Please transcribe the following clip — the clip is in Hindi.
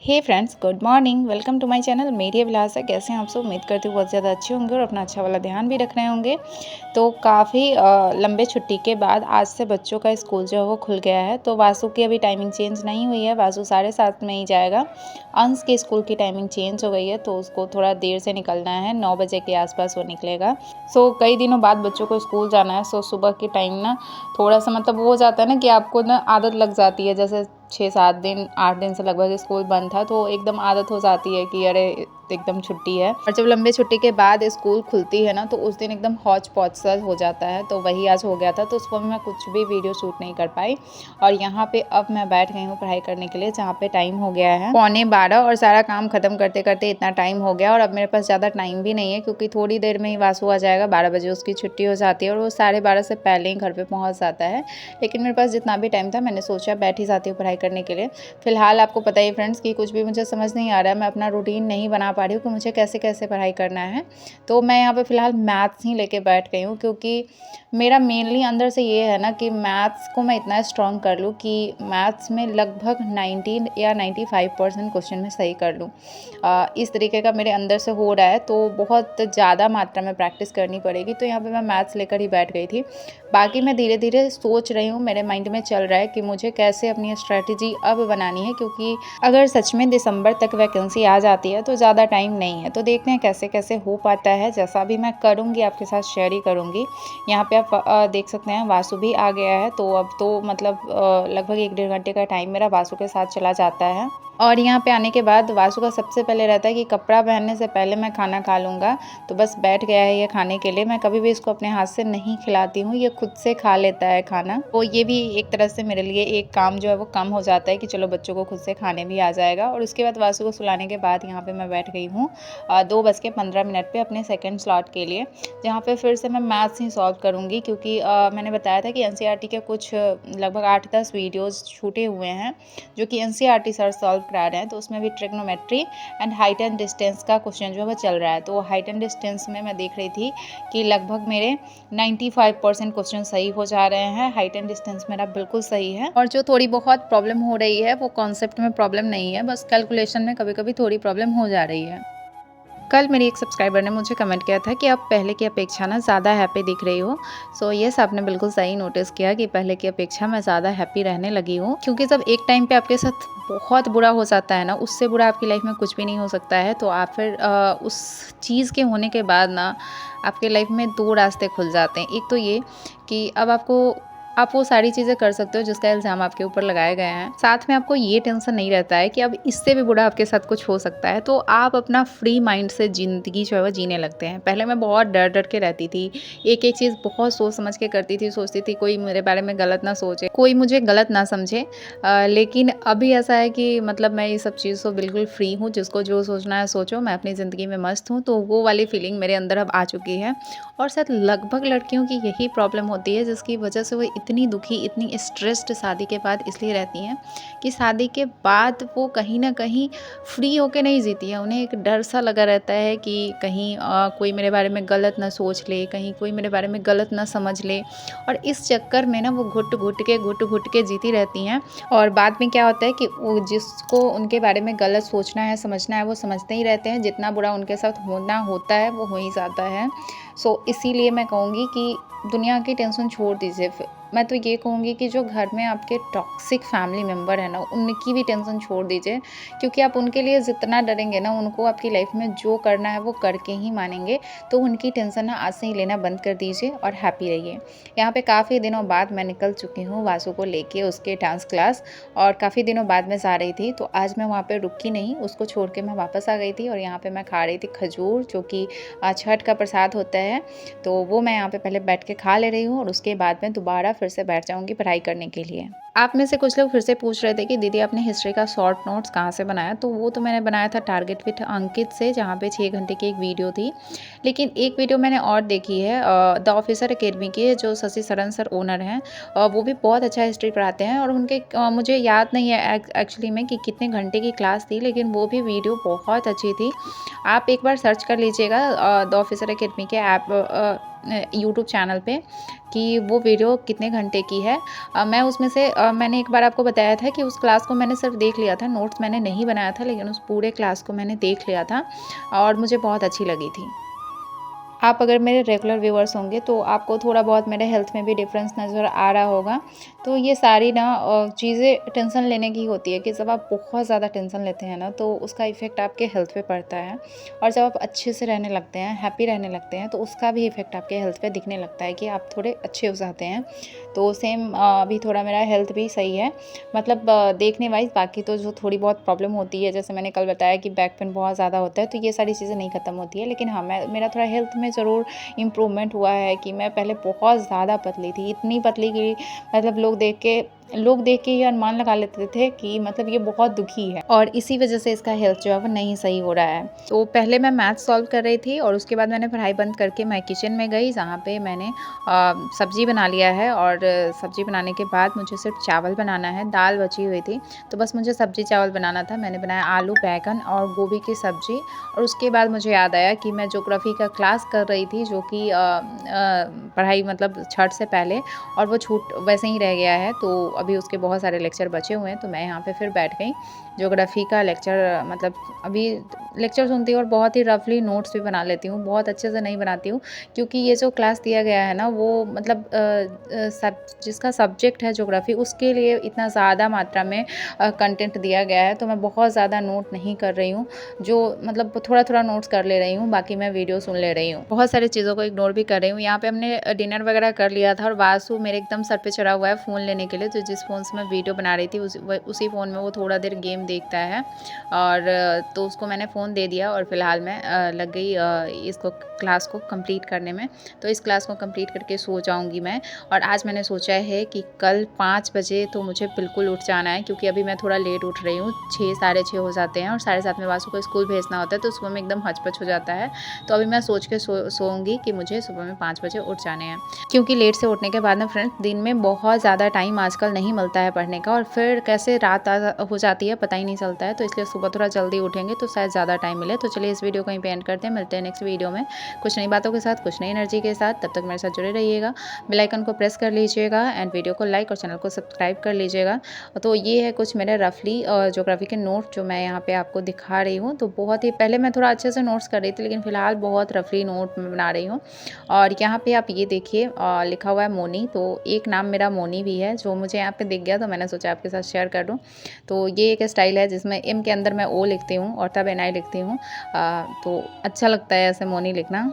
Hey friends, good morning. Welcome to my channel Meri Abhilasha. कैसे हैं आप सब? उम्मीद करती हूँ बहुत ज़्यादा अच्छे होंगे और अपना अच्छा वाला ध्यान भी रख रहे होंगे। तो काफ़ी लंबे छुट्टी के बाद आज से बच्चों का स्कूल जो है वो खुल गया है। तो वासु की अभी टाइमिंग चेंज नहीं हुई है, वासु 7:30 में ही जाएगा। अंश के स्कूल की टाइमिंग चेंज हो गई है, तो उसको थोड़ा देर से निकलना है, 9 बजे के आसपास वो निकलेगा। कई दिनों बाद बच्चों को स्कूल जाना है। सुबह के टाइम ना थोड़ा सा मतलब वो हो जाता है ना कि आपको ना आदत लग जाती है। जैसे 6-7 दिन 8 दिन से लगभग स्कूल बंद था, तो एकदम आदत हो जाती है कि अरे एकदम छुट्टी है। और जब लंबे छुट्टी के बाद स्कूल खुलती है ना, तो उस दिन एकदम हौच पौच सा हो जाता है। तो वही आज हो गया था, तो उसको मैं कुछ भी वीडियो शूट नहीं कर पाई। और यहाँ पे अब मैं बैठ गई हूँ पढ़ाई करने के लिए, जहाँ पे टाइम हो गया है 11:15 और सारा काम खत्म करते करते इतना टाइम हो गया। और अब मेरे पास ज़्यादा टाइम भी नहीं है, क्योंकि थोड़ी देर में ही वासु आ जाएगा। 12 बजे उसकी छुट्टी हो जाती है और वो 12:30 से पहले ही घर पर पहुँच जाता है। लेकिन मेरे पास जितना भी टाइम था, मैंने सोचा बैठ ही जाती हूँ पढ़ाई करने के लिए। फिलहाल आपको पता ही फ्रेंड्स कि कुछ भी मुझे समझ नहीं आ रहा है, मैं अपना रूटीन नहीं बना पा रही हूँ कि मुझे कैसे कैसे पढ़ाई करना है। तो मैं यहाँ पे फ़िलहाल मैथ्स ही लेके बैठ गई हूँ, क्योंकि मेरा मेनली अंदर से ये है ना कि मैथ्स को मैं इतना स्ट्रॉन्ग कर लूँ कि मैथ्स में लगभग 90 या 95% क्वेश्चन में सही कर लूँ। इस तरीके का मेरे अंदर से हो रहा है, तो बहुत ज़्यादा मात्रा में प्रैक्टिस करनी पड़ेगी। तो यहाँ पे मैं मैथ्स लेकर ही बैठ गई थी। बाकी मैं धीरे धीरे सोच रही हूँ, मेरे माइंड में चल रहा है कि मुझे कैसे अपनी स्ट्रैटेजी अब बनानी है, क्योंकि अगर सच में दिसंबर तक वैकेंसी आ जाती है तो ज़्यादा टाइम नहीं है। तो देखते हैं कैसे कैसे हो पाता है। जैसा भी मैं करूँगी आपके साथ शेयर ही करूँगी। यहाँ पे आप देख सकते हैं वासु भी आ गया है। तो अब तो मतलब लगभग 1-1.5 घंटे का टाइम मेरा वासु के साथ चला जाता है। और यहाँ पे आने के बाद वासु का सबसे पहले रहता है कि कपड़ा पहनने से पहले मैं खाना खा लूँगा। तो बस बैठ गया है ये खाने के लिए। मैं कभी भी इसको अपने हाथ से नहीं खिलाती हूँ, ये खुद से खा लेता है खाना। तो ये भी एक तरह से मेरे लिए एक काम जो है वो कम हो जाता है कि चलो बच्चों को खुद से खाने भी आ जाएगा। और उसके बाद वासु को सुलाने के बाद यहाँ पे मैं बैठ गई हूँ 2:15 पे अपने सेकंड स्लॉट के लिए, जहाँ पे फिर से मैं मैथ्स ही सॉल्व करूँगी। क्योंकि मैंने बताया था कि एनसीईआरटी के कुछ लगभग 8-10 वीडियोज़ छूटे हुए हैं, जो कि एनसीईआरटी सर सॉल्व करा रहे हैं। तो उसमें भी trigonometry and height and distance का क्वेश्चन जो है वो चल रहा है। तो हाइट एंड डिस्टेंस में मैं देख रही थी कि लगभग मेरे 95% क्वेश्चन सही हो जा रहे हैं। हाइट एंड डिस्टेंस मेरा बिल्कुल सही है। और जो थोड़ी बहुत प्रॉब्लम हो रही है वो कॉन्सेप्ट में प्रॉब्लम नहीं है, बस कैलकुलेशन में कभी कभी थोड़ी प्रॉब्लम हो जा रही है। कल मेरी एक सब्सक्राइबर ने मुझे कमेंट किया था कि आप पहले की अपेक्षा ना ज़्यादा हैप्पी दिख रही हो। येस, आपने बिल्कुल सही नोटिस किया कि पहले की अपेक्षा मैं ज़्यादा हैप्पी रहने लगी हूँ। क्योंकि जब एक टाइम पे आपके साथ बहुत बुरा हो जाता है ना, उससे बुरा आपकी लाइफ में कुछ भी नहीं हो सकता है। तो आप फिर उस चीज़ के होने के बाद ना आपके लाइफ में 2 रास्ते खुल जाते हैं। एक तो ये कि अब आप वो सारी चीज़ें कर सकते हो जिसका इल्ज़ाम आपके ऊपर लगाए गए हैं। साथ में आपको ये टेंशन नहीं रहता है कि अब इससे भी बुरा आपके साथ कुछ हो सकता है। तो आप अपना फ्री माइंड से ज़िंदगी जो है वो जीने लगते हैं। पहले मैं बहुत डर-डर के रहती थी। एक-एक चीज़ बहुत सोच समझ के करती थी, सोचती थी कोई मेरे बारे में गलत ना सोचे, कोई मुझे गलत ना समझे। लेकिन अभी ऐसा है कि मतलब मैं ये सब चीज़ से बिल्कुल फ्री हूँ। जिसको जो सोचना है सोचो, मैं अपनी ज़िंदगी में मस्त हूँ। तो वो वाली फीलिंग मेरे अंदर अब आ चुकी है। और शायद लगभग लड़कियों की यही प्रॉब्लम होती है, जिसकी वजह से वो इतनी दुखी, इतनी स्ट्रेस्ड शादी के बाद इसलिए रहती हैं कि शादी के बाद वो कहीं न कहीं फ्री होके नहीं जीती हैं। उन्हें एक डर सा लगा रहता है कि कहीं कोई मेरे बारे में गलत ना सोच ले, कहीं कोई मेरे बारे में गलत ना समझ ले। और इस चक्कर में ना वो घुट-घुट के जीती रहती हैं। और बाद में क्या होता है कि वो जिसको उनके बारे में गलत सोचना है, समझना है, वो समझते ही रहते हैं। जितना बुरा उनके साथ होना होता है वो हो ही जाता है। इसीलिए मैं कहूँगी कि दुनिया की टेंशन छोड़ दीजिए। मैं तो ये कहूँगी कि जो घर में आपके टॉक्सिक फैमिली मेम्बर है ना, उनकी भी टेंशन छोड़ दीजिए। क्योंकि आप उनके लिए जितना डरेंगे ना, उनको आपकी लाइफ में जो करना है वो करके ही मानेंगे। तो उनकी टेंशन ना आज से ही लेना बंद कर दीजिए और हैप्पी रहिए। यहाँ पे काफ़ी दिनों बाद मैं निकल चुकी हूँ वासु को लेके उसके डांस क्लास, और काफ़ी दिनों बाद मैं जा रही थी। तो आज मैं वहाँ पे रुकी नहीं, उसको छोड़ के मैं वापस आ गई थी। और यहाँ पे मैं खा रही थी खजूर, जो कि छठ का प्रसाद होता है। तो वो मैं यहाँ पे पहले बैठ के खा ले रही हूँ, और उसके बाद मैं दोबारा फिर से बैठ जाऊँगी पढ़ाई करने के लिए। आप में से कुछ लोग फिर से पूछ रहे थे कि दीदी आपने हिस्ट्री का शॉर्ट नोट्स कहाँ से बनाया? तो वो तो मैंने बनाया था टारगेट विद अंकित से, जहाँ पे 6 घंटे की एक वीडियो थी। लेकिन एक वीडियो मैंने और देखी है द ऑफिसर अकेडमी की, जो शशि शरण सर ओनर हैं। वो भी बहुत अच्छा हिस्ट्री पढ़ाते हैं। और उनके मुझे याद नहीं है एक्चुअली में कि कितने घंटे की क्लास थी, लेकिन वो भी वीडियो बहुत अच्छी थी। आप एक बार सर्च कर लीजिएगा द ऑफिसर अकेडमी के ऐप यूट्यूब चैनल पे कि वो वीडियो कितने घंटे की है। मैं उसमें से मैंने एक बार आपको बताया था कि उस क्लास को मैंने सिर्फ देख लिया था, नोट्स मैंने नहीं बनाया था, लेकिन उस पूरे क्लास को मैंने देख लिया था और मुझे बहुत अच्छी लगी थी। आप अगर मेरे रेगुलर व्यूअर्स होंगे तो आपको थोड़ा बहुत मेरे हेल्थ में भी डिफरेंस नज़र आ रहा होगा। तो ये सारी ना चीज़ें टेंशन लेने की होती है कि जब आप बहुत ज़्यादा टेंशन लेते हैं ना तो उसका इफ़ेक्ट आपके हेल्थ पे पड़ता है, और जब आप अच्छे से रहने लगते हैं, हैप्पी रहने लगते हैं, तो उसका भी इफ़ेक्ट आपके हेल्थ पे दिखने लगता है कि आप थोड़े अच्छे हो जाते हैं। तो सेम अभी थोड़ा मेरा हेल्थ भी सही है, मतलब देखने वाइज़। बाकी तो जो थोड़ी बहुत प्रॉब्लम होती है, जैसे मैंने कल बताया कि बैक पेन बहुत ज़्यादा होता है, तो ये सारी चीज़ें नहीं ख़त्म होती है। लेकिन हाँ, मेरा थोड़ा हेल्थ में ज़रूर इम्प्रूवमेंट हुआ है कि मैं पहले बहुत ज़्यादा पतली थी, इतनी पतली कि मतलब लोग देख के ये अनुमान लगा लेते थे कि मतलब ये बहुत दुखी है, और इसी वजह से इसका हेल्थ जो है वो नहीं सही हो रहा है। तो पहले मैं मैथ सॉल्व कर रही थी और उसके बाद मैंने पढ़ाई बंद करके मैं किचन में गई, जहाँ पे मैंने सब्ज़ी बना लिया है, और सब्ज़ी बनाने के बाद मुझे सिर्फ चावल बनाना है, दाल बची हुई थी, तो बस मुझे सब्ज़ी चावल बनाना था। मैंने बनाया आलू, बैंगन और गोभी की सब्ज़ी। और उसके बाद मुझे याद आया कि मैं ज्योग्राफ़ी का क्लास कर रही थी, जो कि पढ़ाई मतलब छठ से पहले, और वो छूट वैसे ही रह गया है। तो अभी उसके बहुत सारे लेक्चर बचे हुए हैं, तो मैं यहाँ पे फिर बैठ गई ज्योग्राफ़ी का लेक्चर, मतलब अभी लेक्चर सुनती हूँ और बहुत ही रफली नोट्स भी बना लेती हूँ। बहुत अच्छे से नहीं बनाती हूँ, क्योंकि ये जो क्लास दिया गया है ना, वो मतलब जिसका सब्जेक्ट है ज्योग्राफ़ी, उसके लिए इतना ज़्यादा मात्रा में कंटेंट दिया गया है, तो मैं बहुत ज़्यादा नोट नहीं कर रही हूँ। जो मतलब थोड़ा-थोड़ा नोट्स कर ले रही हूँ, बाकी मैं वीडियो सुन ले रही हूँ। बहुत सारी चीज़ों को इग्नोर भी कर रही हूँ। यहाँ पे हमने डिनर वगैरह कर लिया था, और वासु मेरे एकदम सर पे चढ़ा हुआ है फ़ोन लेने के लिए। तो जिस फ़ोन से मैं वीडियो बना रही थी, उसी फ़ोन में वो थोड़ा देर गेम देखता है, और तो उसको मैंने फ़ोन दे दिया, और फ़िलहाल मैं लग गई इसको क्लास को कंप्लीट करने में। तो इस क्लास को कंप्लीट करके सो जाऊँगी मैं। और आज मैंने सोचा है कि कल 5 बजे तो मुझे बिल्कुल उठ जाना है, क्योंकि अभी मैं थोड़ा लेट उठ रही हूँ, 6 साढ़े 6 हो जाते हैं, और साढ़े 7 में वासु को स्कूल भेजना होता है, तो सुबह में एकदम हचपच हो जाता है। तो अभी मैं सोच के सोऊंगी कि मुझे सुबह में 5 बजे उठ जाने हैं, क्योंकि लेट से उठने के बाद ना फ्रेंड्स, दिन में बहुत ज़्यादा टाइम आजकल नहीं मिलता है पढ़ने का, और फिर कैसे रात हो जाती है पता ही नहीं चलता है। तो इसलिए सुबह थोड़ा जल्दी उठेंगे तो शायद ज़्यादा टाइम मिले। तो चलिए इस वीडियो को यहीं पे एंड करते हैं, मिलते हैं नेक्स्ट वीडियो में कुछ नई बातों के साथ, कुछ नई एनर्जी के साथ। तब तक मेरे साथ जुड़े रहिएगा, बेल आइकन को प्रेस कर लीजिएगा, एंड वीडियो को लाइक और चैनल को सब्सक्राइब कर लीजिएगा। तो ये है कुछ मेरे रफली ज्योग्राफी के नोट जो मैं यहाँ पे आपको दिखा रही हूँ। तो बहुत ही पहले मैं थोड़ा अच्छे से नोट्स कर रही थी, लेकिन फिलहाल बहुत रफली नोट मैं बना रही हूँ। और यहाँ पे आप ये देखिए लिखा हुआ है मोनी। तो एक नाम मेरा मोनी भी है, जो मुझे यहाँ पे दिख गया, तो मैंने सोचा आपके साथ शेयर कर दूँ। तो ये एक स्टाइल है जिसमें एम के अंदर मैं ओ लिखती हूँ और तब एन आई लिखती हूँ। तो अच्छा लगता है ऐसे मोनी लिखना।